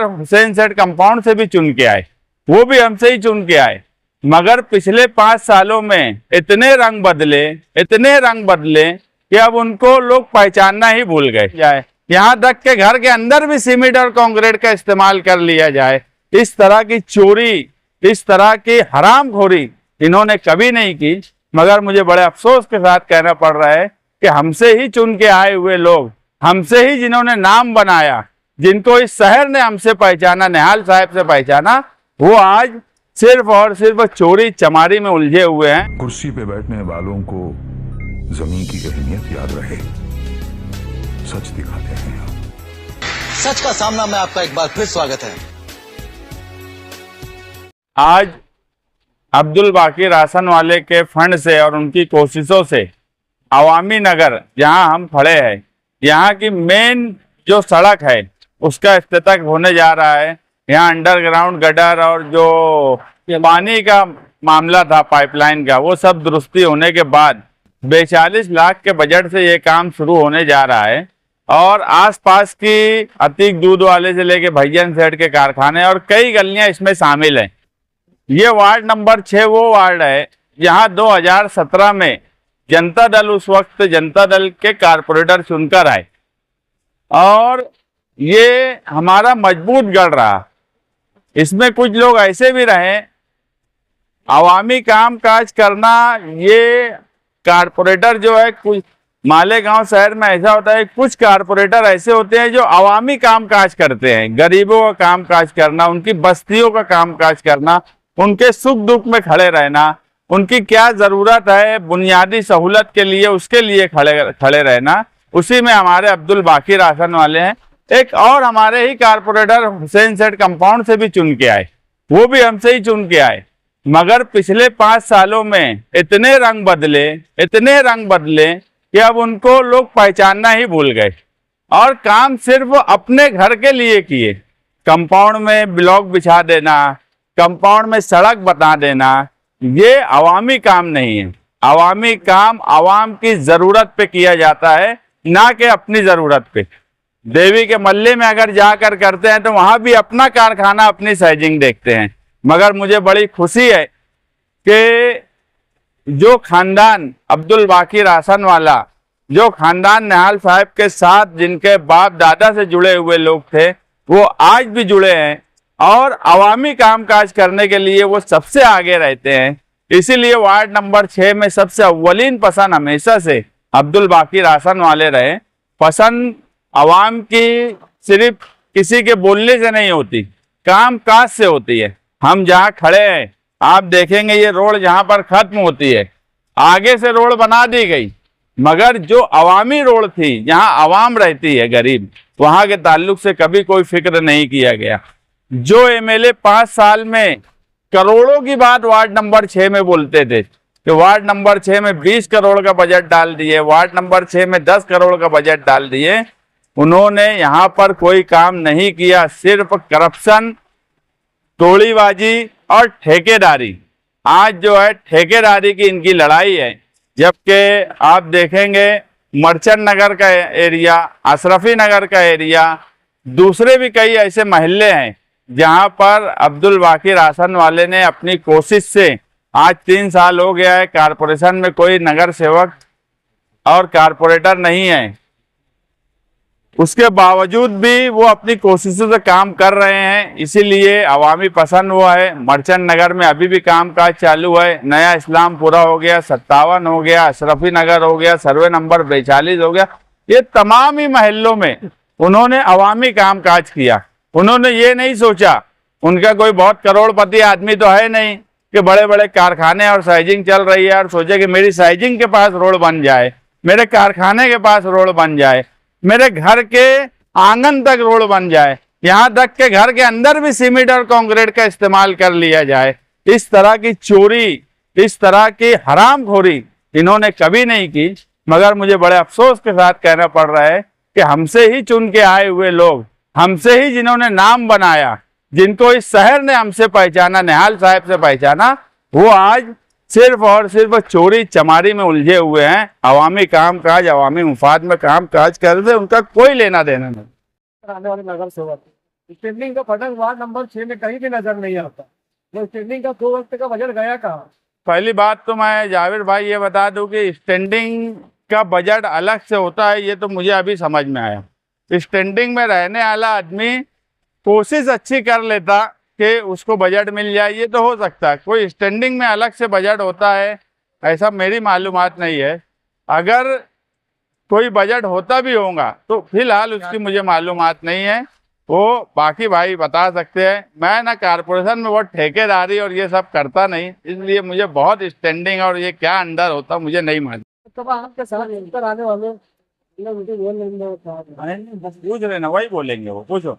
हुसैन सेठ कंपाउंड से भी चुन के आए, वो भी हमसे ही चुन के आए। मगर पिछले 5 सालों में इतने रंग बदले कि अब उनको लोग पहचानना ही भूल गए। यहाँ तक के घर के अंदर भी सीमेंट और कंक्रीट का इस्तेमाल कर लिया जाए। इस तरह की चोरी, इस तरह की हरामखोरी इन्होंने कभी नहीं की। मगर मुझे बड़े अफसोस के साथ कहना पड़ रहा है कि हमसे ही चुन के आए हुए लोग, हमसे ही जिन्होंने नाम बनाया, जिनको इस शहर ने हमसे पहचाना, निहाल साहब से पहचाना, वो आज सिर्फ और सिर्फ चोरी चमारी में उलझे हुए हैं। कुर्सी पे बैठने वालों को जमीन की अहमियत याद रहे, सच दिखाते हैं आप। सच का सामना में आपका एक बार फिर स्वागत है। आज अब्दुल बाकी राशन वाले के फंड से और उनकी कोशिशों से अवामी नगर जहां हम खड़े हैं, यहाँ की मेन जो सड़क है उसका इफ्तिताह होने जा रहा है। यहाँ अंडरग्राउंड गटर और जो पानी का मामला था पाइपलाइन का, वो सब दुरुस्ती होने के बाद 42 लाख के बजट से ये काम शुरू होने जा रहा है। और आसपास की अतीक दूध वाले से लेके भैयन सेठ के कारखाने और कई गलियां इसमें शामिल हैं। ये वार्ड नंबर 6 वो वार्ड है जहां 2017 में जनता दल, उस वक्त जनता दल के कारपोरेटर चुनकर आए और ये हमारा मजबूत गढ़ रहा। इसमें कुछ लोग ऐसे भी रहे, अवामी काम काज करना, ये कारपोरेटर जो है, कुछ मालेगांव शहर में ऐसा होता है, कुछ कारपोरेटर ऐसे होते हैं जो अवामी काम काज करते हैं, गरीबों का काम काज करना, उनकी बस्तियों का काम काज करना, उनके सुख दुख में खड़े रहना, उनकी क्या जरूरत है बुनियादी सहूलत के लिए, उसके लिए खड़े रहना। उसी में हमारे अब्दुल बाकी राशन वाले हैं। एक और हमारे ही कारपोरेटर हुसैन सेठ कंपाउंड से भी चुन के आए, वो भी हमसे ही चुन के आए। मगर पिछले 5 सालों में इतने रंग बदले कि अब उनको लोग पहचानना ही भूल गए और काम सिर्फ अपने घर के लिए किए। कंपाउंड में ब्लॉक बिछा देना, कंपाउंड में सड़क बता देना, ये अवामी काम नहीं है। अवामी काम अवाम की जरूरत पे किया जाता है, ना कि अपनी जरूरत पे। देवी के मल्ले में अगर जाकर करते हैं तो वहां भी अपना कारखाना, अपनी साइजिंग देखते हैं। मगर मुझे बड़ी खुशी है कि जो खानदान अब्दुल बाकी राशन वाला, जो खानदान निहाल साहब के साथ जिनके बाप दादा से जुड़े हुए लोग थे, वो आज भी जुड़े हैं और अवामी कामकाज करने के लिए वो सबसे आगे रहते हैं। इसीलिए वार्ड नंबर 6 में सबसे अव्वलीन पसंद हमेशा से अब्दुल बाकी राशन वाले रहे। पसंद अवाम की सिर्फ किसी के बोलने से नहीं होती, काम काज से होती है। हम जहाँ खड़े हैं, आप देखेंगे ये रोड जहाँ पर खत्म होती है, आगे से रोड बना दी गई, मगर जो अवामी रोड थी, जहाँ अवाम रहती है गरीब, वहां के ताल्लुक से कभी कोई फिक्र नहीं किया गया। जो एमएलए 5 साल में करोड़ों की बात वार्ड नंबर 6 में बोलते थे कि वार्ड नंबर 6 में 20 करोड़ का बजट डाल दिए, वार्ड नंबर 6 में 10 करोड़ का बजट डाल दिए, उन्होंने यहाँ पर कोई काम नहीं किया। सिर्फ करप्शन, टोलीबाजी और ठेकेदारी। आज जो है ठेकेदारी की इनकी लड़ाई है। जबकि आप देखेंगे मर्चेंट नगर का एरिया, अशरफी नगर का एरिया, दूसरे भी कई ऐसे महल्ले हैं जहां पर अब्दुल बाकी राशन वाले ने अपनी कोशिश से, आज 3 साल हो गया है, कारपोरेशन में कोई नगर सेवक और कारपोरेटर नहीं है, उसके बावजूद भी वो अपनी कोशिशों से काम कर रहे हैं। इसीलिए अवामी पसंद हुआ है। मर्चेंट नगर में अभी भी काम काज चालू है। नया इस्लामपुरा हो गया, 57 हो गया, अशरफी नगर हो गया, सर्वे नंबर 42 हो गया। ये तमाम ही महल्लों में उन्होंने अवामी काम काज किया। उन्होंने ये नहीं सोचा, उनका कोई बहुत करोड़पति आदमी तो है नहीं कि बड़े बड़े कारखाने और साइजिंग चल रही है और सोचे कि मेरी साइजिंग के पास रोड बन जाए, मेरे कारखाने के पास रोड बन जाए, मेरे घर के आंगन तक रोड बन जाए, यहाँ तक के घर के अंदर भी सीमेंट और कंक्रीट का इस्तेमाल कर लिया जाए। इस तरह की चोरी, इस तरह की हरामखोरी इन्होंने कभी नहीं की। मगर मुझे बड़े अफसोस के साथ कहना पड़ रहा है कि हमसे ही चुन के आए हुए लोग, हमसे ही जिन्होंने नाम बनाया, जिनको इस शहर ने हमसे पहचाना, निहाल साहब से पहचाना, वो आज सिर्फ और सिर्फ चोरी चमारी में उलझे हुए हैं। अवामी काम काज, अवामी मुफाद में काम काज कर रहे, उनका कोई लेना देना नहीं। आने वाले नगर सेवक स्टैंडिंग का फटक वार्ड नंबर 6 में कहीं भी नजर नहीं आता। वो स्टैंडिंग का 2 वक्त का बजट गया कहाँ? पहली बात तो मैं जावेद भाई ये बता दूं कि स्टैंडिंग का बजट अलग से होता है, ये तो मुझे अभी समझ में आया। स्टैंडिंग में रहने वाला आदमी कोशिश अच्छी कर लेता कि उसको बजट मिल जाए, ये तो हो सकता है। कोई स्टैंडिंग में अलग से बजट होता है ऐसा मेरी मालूमात नहीं है। अगर कोई बजट होता भी होगा तो फिलहाल उसकी मुझे मालूमात नहीं है, वो बाकी भाई बता सकते हैं। मैं ना कारपोरेशन में बहुत ठेकेदारी और ये सब करता नहीं, इसलिए मुझे बहुत स्टैंडिंग और ये क्या अंडर होता मुझे नहीं मालूम। तो आपके साथ मिलकर आने वाले मुझे बोल नहीं बस पूछ रहे ना, वही बोलेंगे, वो पूछो।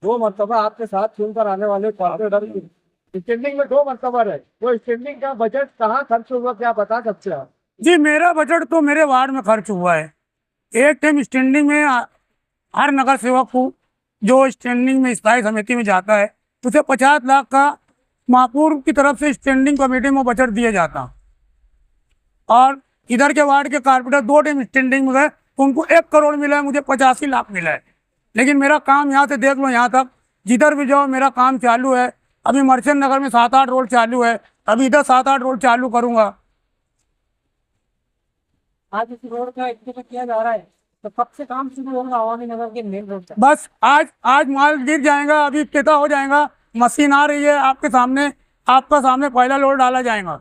2 मरतबा आपके साथ चुनकर आने वाले कॉर्पोरेटर स्टैंडिंग में 2 मरतबा रहे, वो स्टैंडिंग का बजट कहाँ खर्च हुआ क्या बता सकते हैं? जी मेरा बजट तो मेरे वार्ड में खर्च हुआ है। एक टाइम स्टैंडिंग में हर नगर सेवक को जो स्टैंडिंग में स्थायी समिति में जाता है उसे 50 लाख का महापौर की तरफ से स्टैंडिंग कमेटी में बजट दिया जाता। और इधर के वार्ड के कारपोरेटर 2 टाइम स्टैंडिंग में गए तो उनको 1 करोड़ मिला है, मुझे 85 लाख मिला है। लेकिन मेरा काम यहाँ से देख लो, यहाँ तक जिधर भी जाओ मेरा काम चालू है। अभी मर्चेंट नगर में 7-8 रोड चालू है, अभी इधर 7-8 रोड चालू करूँगा। आज इस रोड का एक्टिवेट किया जा रहा है तो कब से काम शुरू होगा अवामी नगर के मेन रोड का? बस आज माल गिर जाएगा, अभी इफ्तिताह हो जाएगा। मशीन आ रही है आपके सामने, आपका सामने पहला लोड डाला जाएगा।